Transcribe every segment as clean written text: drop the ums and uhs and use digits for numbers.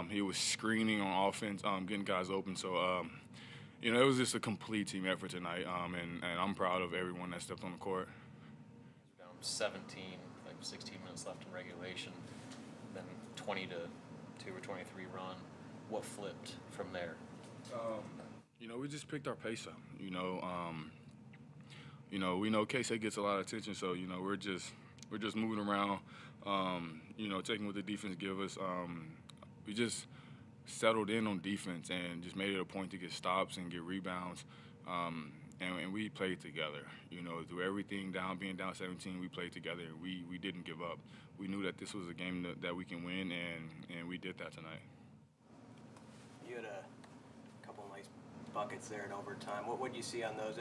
He was screening on offense, getting guys open. So, it was just a complete team effort tonight, and I'm proud of everyone that stepped on the court. Down 17, like 16 minutes left in regulation, then 20 to 2 or 23 run. What flipped from there? We just picked our pace up. We know K-State gets a lot of attention, so we're just moving around. Taking what the defense give us. We just settled in on defense and just made it a point to get stops and get rebounds. And we played together. Through everything being down 17, we played together and we didn't give up. We knew that this was a game that we can win, and we did that tonight. You had a couple nice buckets there in overtime. What did you see on those?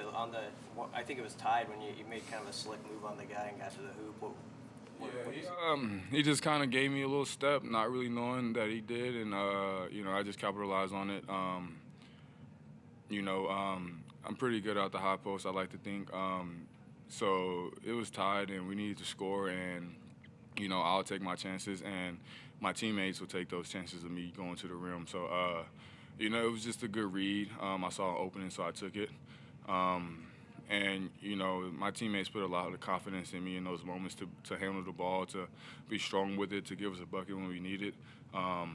I think it was tied when you made kind of a slick move on the guy and got to the hoop. He just kind of gave me a little step, not really knowing that he did, and I just capitalized on it. I'm pretty good at the high post, I like to think. So it was tied, and we needed to score, and I'll take my chances, and my teammates will take those chances of me going to the rim. So it was just a good read. I saw an opening, so I took it. And my teammates put a lot of confidence in me in those moments to handle the ball, to be strong with it, to give us a bucket when we need it. I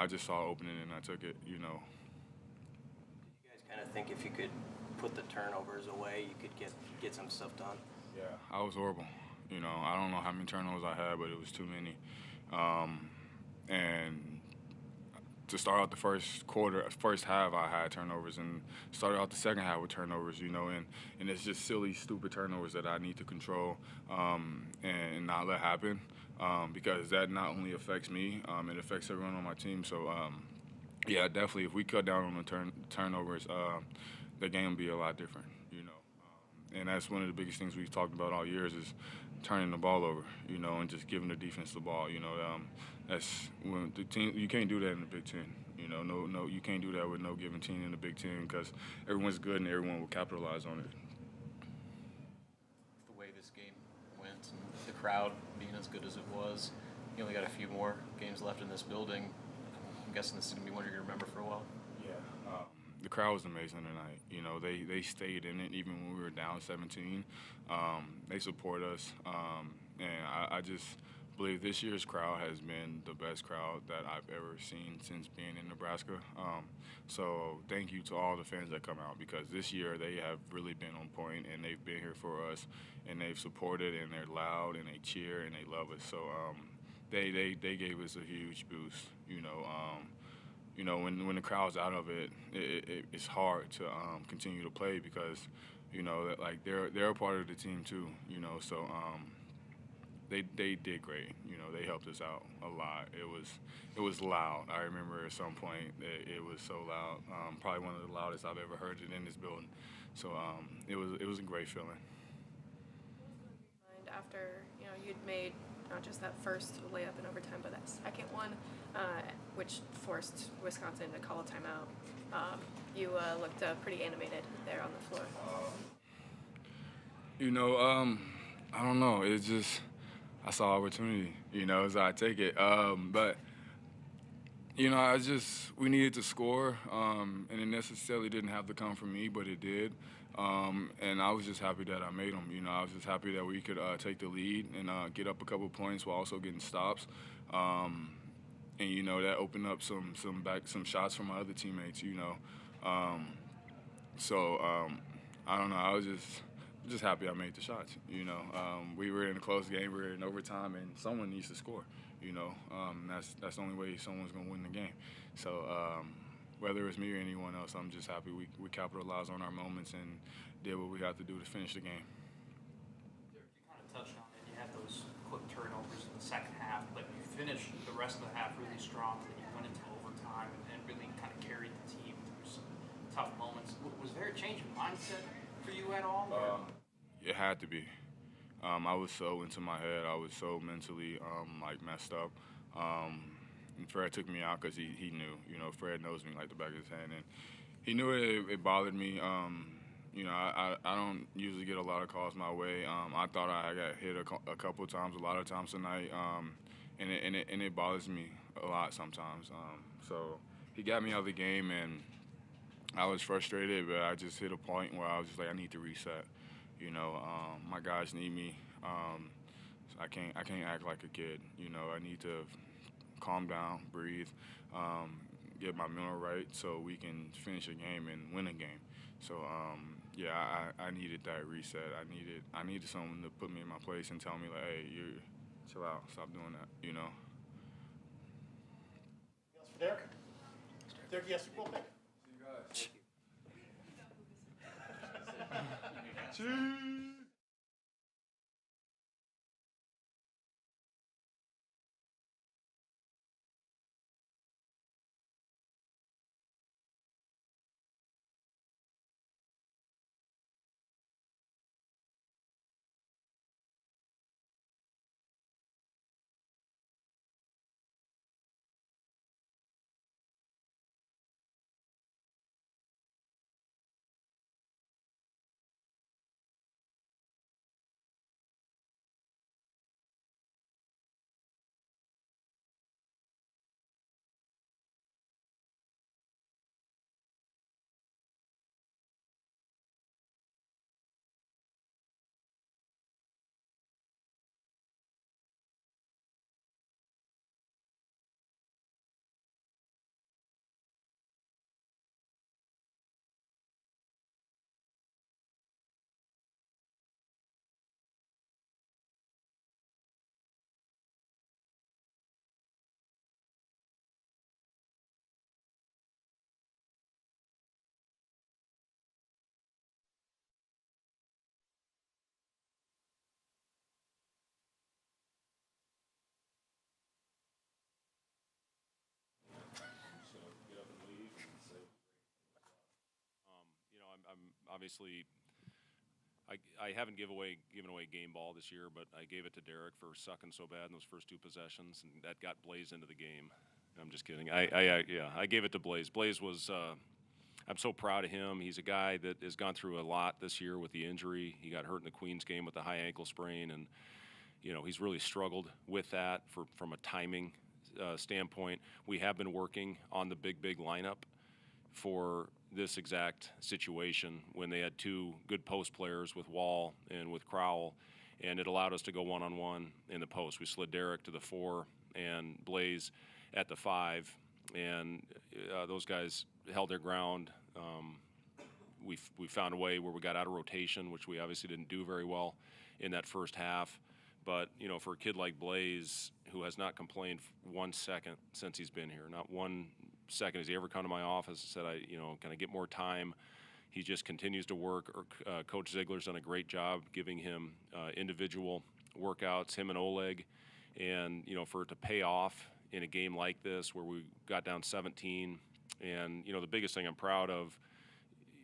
just saw an opening and I took it. Did you guys kind of think if you could put the turnovers away, you could get some stuff done? Yeah, I was horrible. I don't know how many turnovers I had, but it was too many. And to start out the first half, I had turnovers, and started out the second half with turnovers, and it's just silly, stupid turnovers that I need to control and not let happen because that not only affects me, it affects everyone on my team. So, definitely, if we cut down on the turnovers, the game will be a lot different, and that's one of the biggest things we've talked about all years is turning the ball over, and just giving the defense the ball. That's when the team. You can't do that in the Big Ten. No, you can't do that with no given team in the Big Ten because everyone's good and everyone will capitalize on it. The way this game went and the crowd being as good as it was, you only got a few more games left in this building. I'm guessing this is going to be one you're going to remember for a while. Yeah. The crowd was amazing tonight. They stayed in it even when we were down 17. They support us, and I just believe this year's crowd has been the best crowd that I've ever seen since being in Nebraska. So thank you to all the fans that come out because this year they have really been on point and they've been here for us and they've supported and they're loud and they cheer and they love us. So they gave us a huge boost. When the crowd's out of it, it's hard to continue to play because that like they're a part of the team too. So. They did great. They helped us out a lot. It was loud. I remember at some point it was so loud. Probably one of the loudest I've ever heard it in this building. So it was a great feeling. After you'd made not just that first layup in overtime, but that second one, which forced Wisconsin to call a timeout. You looked pretty animated there on the floor. I don't know. It's just. I saw opportunity, so I take it. But, we needed to score, and it necessarily didn't have to come from me, but it did. And I was just happy that I made them. I was just happy that we could take the lead and get up a couple points while also getting stops. And, that opened up some shots from my other teammates, I don't know. I was just happy I made the shots. We were in a close game. We were in overtime, and someone needs to score. That's the only way someone's going to win the game. So whether it's me or anyone else, I'm just happy we capitalized on our moments and did what we had to do to finish the game. Derek, you kind of touched on it. You had those quick turnovers in the second half, but you finished the rest of the half really strong. And you went into overtime and really kind of carried the team through some tough moments. Was there a change in mindset for you at all? It had to be. I was so into my head. I was so mentally messed up. And Fred took me out because he knew. Fred knows me like the back of his hand, and he knew it bothered me. I don't usually get a lot of calls my way. I thought I got hit a couple of times, a lot of times tonight. and it bothers me a lot sometimes. So he got me out of the game, and I was frustrated, but I just hit a point where I was just like, I need to reset. My guys need me. So I can't act like a kid. I need to calm down, breathe, get my mental right, so we can finish a game and win a game. So yeah, I needed that reset. I needed someone to put me in my place and tell me like, hey, you chill out, stop doing that. Else for Derek? Derek, yes, Super Bowl pick. I'm obviously I haven't given away game ball this year, but I gave it to Derek for sucking so bad in those first two possessions, and that got Blaze into the game. I'm just kidding. I gave it to Blaze. Blaze was. I'm so proud of him. He's a guy that has gone through a lot this year with the injury. He got hurt in the Queens game with the high ankle sprain, and he's really struggled with that from a timing standpoint. We have been working on the big lineup for this exact situation when they had two good post players with Wall and with Crowell, and it allowed us to go one-on-one in the post. We slid Derek to the 4 and Blaze at the 5, and those guys held their ground. We found a way where we got out of rotation, which we obviously didn't do very well in that first half. But, for a kid like Blaze, who has not complained 1 second since he's been here, not 1 second has he ever come to my office and said, can I get more time? He just continues to work. Coach Ziegler's done a great job giving him individual workouts, him and Oleg. And, for it to pay off in a game like this where we got down 17, and, the biggest thing I'm proud of,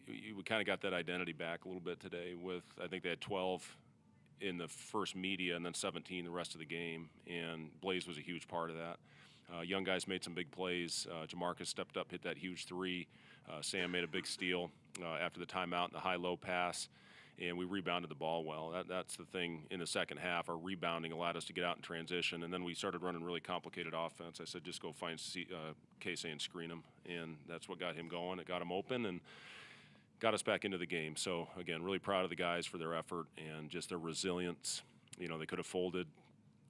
we kind of got that identity back a little bit today with, I think they had 12 in the first media and then 17 the rest of the game, and Blaze was a huge part of that. Young guys made some big plays. Jamarcus stepped up, hit that huge 3. Sam made a big steal after the timeout and the high-low pass, and we rebounded the ball well. That's the thing in the second half. Our rebounding allowed us to get out in transition, and then we started running really complicated offense. I said, just go find Casey and screen him, and that's what got him going. It got him open and got us back into the game. So, again, really proud of the guys for their effort and just their resilience. They could have folded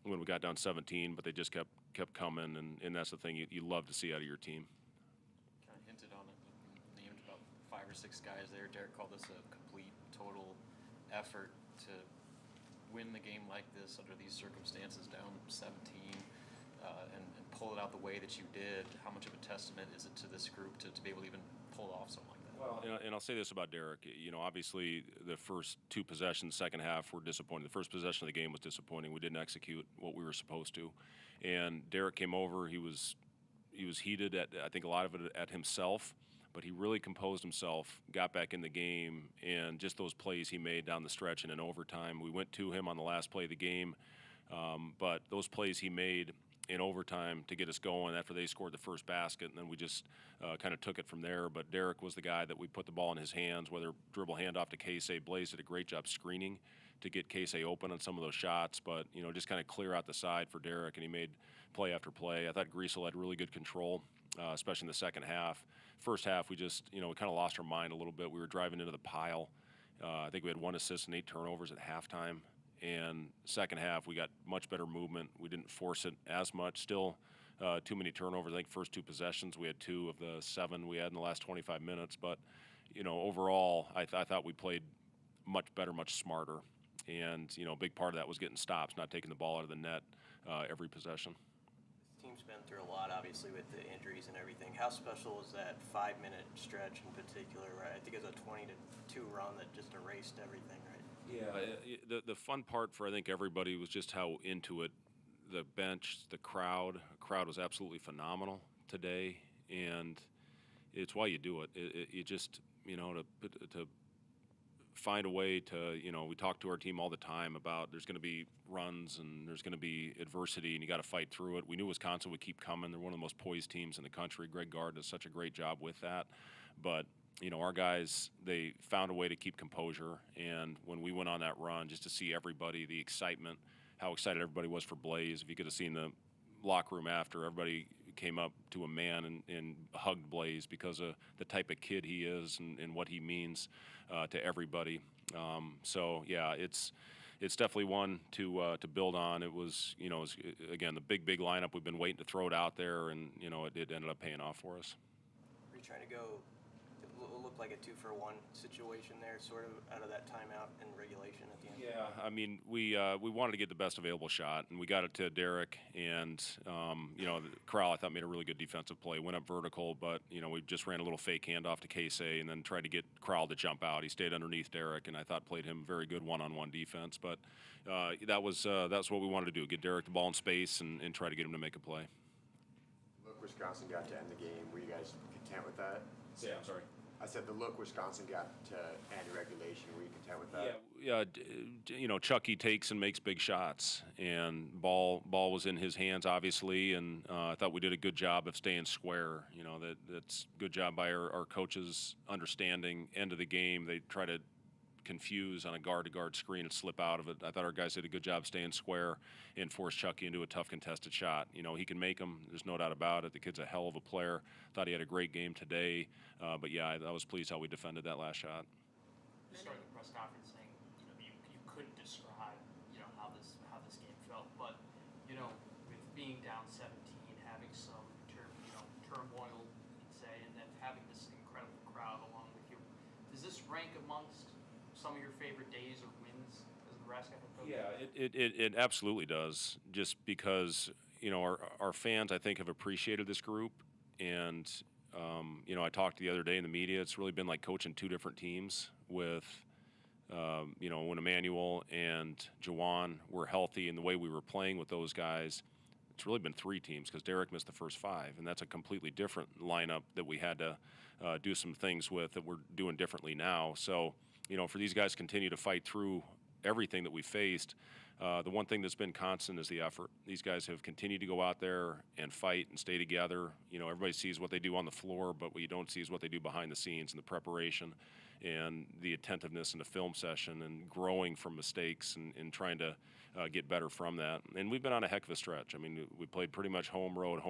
when we got down 17, but they just kept coming, and that's the thing you love to see out of your team. Kind of hinted on it. You named about 5 or 6 guys there. Derek called this a complete, total effort to win the game like this under these circumstances, down 17, and pull it out the way that you did. How much of a testament is it to this group to be able to even pull off something like that? Well, and I'll say this about Derek. Obviously the first 2 possessions, second half, were disappointing. The first possession of the game was disappointing. We didn't execute what we were supposed to. And Derek came over. He was heated at, I think, a lot of it at himself, but he really composed himself, got back in the game, and just those plays he made down the stretch and in overtime. We went to him on the last play of the game, but those plays he made in overtime to get us going after they scored the first basket, and then we just kind of took it from there. But Derek was the guy that we put the ball in his hands, whether dribble handoff to Casey. Blaze did a great job screening to get Casey open on some of those shots, but, just kind of clear out the side for Derek, and he made play after play. I thought Griesel had really good control, especially in the second half. First half, we just, we kind of lost our mind a little bit. We were driving into the pile. I think we had 1 assist and 8 turnovers at halftime. And second half, we got much better movement. We didn't force it as much. Still too many turnovers. I think first 2 possessions, we had 2 of the 7 we had in the last 25 minutes. But, overall, I thought we played much better, much smarter. And, a big part of that was getting stops, not taking the ball out of the net every possession. This team's been through a lot, obviously, with the injuries and everything. How special was that 5-minute stretch in particular, right? I think it was a 20-2 run that just erased everything, right? Yeah. The fun part for, I think, everybody was just how into it. The bench, the crowd was absolutely phenomenal today, and it's why you do it. You just, to find a way to, we talk to our team all the time about there's going to be runs and there's going to be adversity and you got to fight through it. We knew Wisconsin would keep coming. They're one of the most poised teams in the country. Greg Gard does such a great job with that. But, our guys, they found a way to keep composure. And when we went on that run, just to see everybody, the excitement, how excited everybody was for Blaze. If you could have seen the locker room after, everybody came up to a man and hugged Blaze because of the type of kid he is and what he means to everybody. So yeah, it's definitely one to build on. It was, again, the big lineup. We've been waiting to throw it out there, and it ended up paying off for us. Were you trying to go? It looked like a 2-for-1 situation there, sort of out of that timeout in regulation at the end. Yeah, I mean, we wanted to get the best available shot, and we got it to Derek, and Corral, I thought, made a really good defensive play, went up vertical, but we just ran a little fake handoff to Casey and then tried to get Corral to jump out. He stayed underneath Derek, and I thought played him very good one-on-one defense, but that's what we wanted to do, get Derek the ball in space and try to get him to make a play. Look, Wisconsin got to end the game. Were you guys content with that? Yeah, I'm sorry. I said the look Wisconsin got to end regulation. Were you content with that? Yeah. Chucky takes and makes big shots, and ball was in his hands, obviously, and I thought we did a good job of staying square. That's good job by our coaches understanding end of the game. They try to confuse on a guard-to-guard screen and slip out of it. I thought our guys did a good job staying square and forced Chucky into a tough contested shot. He can make them. There's no doubt about it. The kid's a hell of a player. Thought he had a great game today. But yeah, I was pleased how we defended that last shot. You started the press conference saying, you couldn't describe, how this game felt, but, with being down 17, having some turmoil, you'd say, and then having this incredible crowd along with you, does this rank amongst some of your favorite days or wins as a Nebraska head coach? Yeah, it absolutely does. Just because our fans, I think, have appreciated this group, and I talked the other day in the media. It's really been like coaching 2 different teams with. When Emmanuel and Jawan were healthy and the way we were playing with those guys, it's really been 3 teams because Derek missed the first 5, and that's a completely different lineup that we had to do some things with that we're doing differently now. So, for these guys to continue to fight through everything that we faced, the one thing that's been constant is the effort. These guys have continued to go out there and fight and stay together. Everybody sees what they do on the floor, but what you don't see is what they do behind the scenes and the preparation and the attentiveness in the film session and growing from mistakes and trying to get better from that. And we've been on a heck of a stretch. I mean, we played pretty much home road,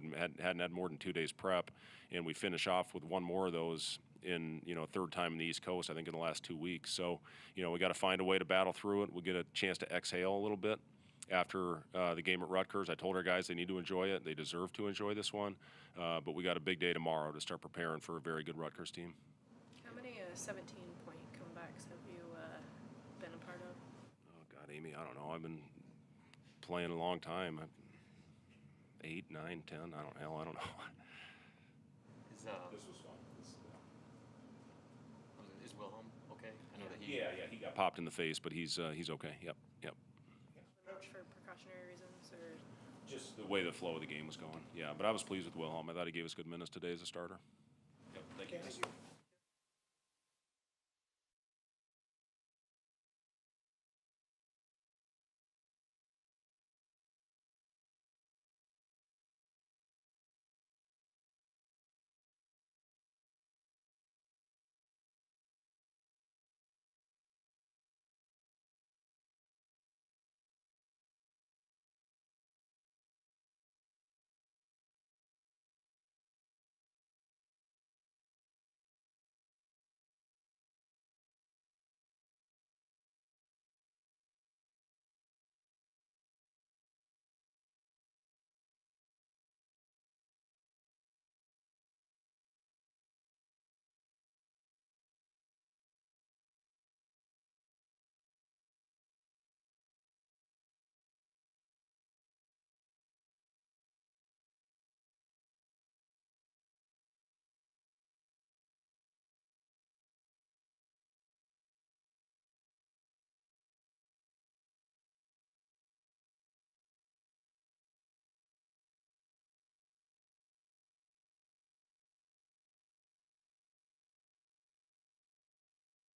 and hadn't had more than 2 days prep, and we finish off with one more of those in, third time in the East Coast, I think, in the last 2 weeks. So, we got to find a way to battle through it. We'll get a chance to exhale a little bit after the game at Rutgers. I told our guys they need to enjoy it. They deserve to enjoy this one. But we got a big day tomorrow to start preparing for a very good Rutgers team. How many 17-point comebacks have you been a part of? Oh, God, Amy, I don't know. I've been playing a long time. 8, 9, 10, I don't know. This was fun. Is Wilhelm okay? I know that he. Yeah, he got popped in the face, but he's okay. Yep. Coach for precautionary reasons, or Just the way the flow of the game was going. Yeah, but I was pleased with Wilhelm. I thought he gave us good minutes today as a starter. Yep, thank you. Thank you.